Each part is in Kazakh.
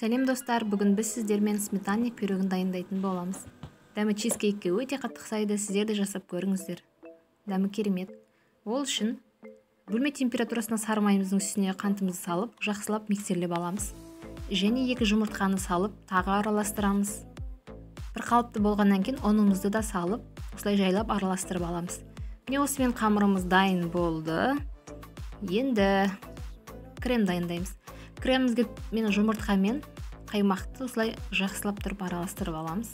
Сәлем достар, бүгін біз сіздермен сметанник пирогын дайындайтын боламыз. Дәмі чизкейкке өте қатты ұқсайды, сіздер де жасап көріңіздер. Дәмі керемет. Ол үшін бөлме температурасына сары майымыздың үстіне қантымызды салып, жақсылап миксерлеп аламыз. Және 2 жұмыртқаны салып, тағы араластырамыз. Bir қалыпты болғаннан кейін ұнымызды да салып, осылай жайлап араластырып аламыз. Міне осымен қамырымыз дайын болды. Енді крем дайындаймыз. Кремімізге мен жұмыртқа мен қаймақты осылай жақсылап тұрып араластырып аламыз.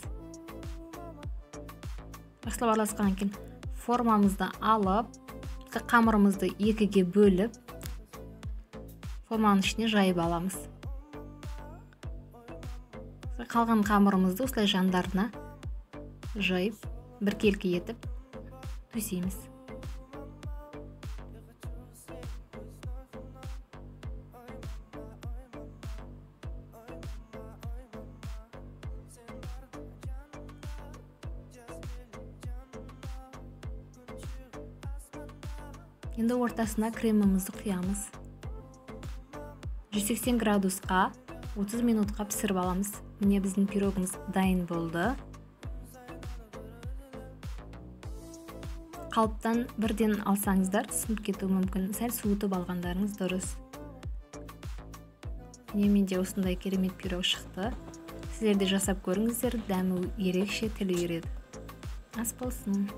Жақсылап араласқаннан кейін формамызды алып, қамырымызды 2-ге бөліп, форманың ішіне жайып аламыз. Қалған қамырымызды осылай жандарына жайып, біркелкі етіп төсейміз. Енді ортасына кремімізді құямыз. 180 градусқа 30 минутқа пісіріп аламыз. Міне біздің пирогымыз дайын болды. Қалыптан бірден алсаңыздар, сынып кетуі мүмкін. Сәл суытып алғандарыңыз дұрыс. Міне менде осындай керемет пирог шықты. Сіздер де жасап көріңіздер, дәмі ерекше, тіл үйренеді. Ас болсын.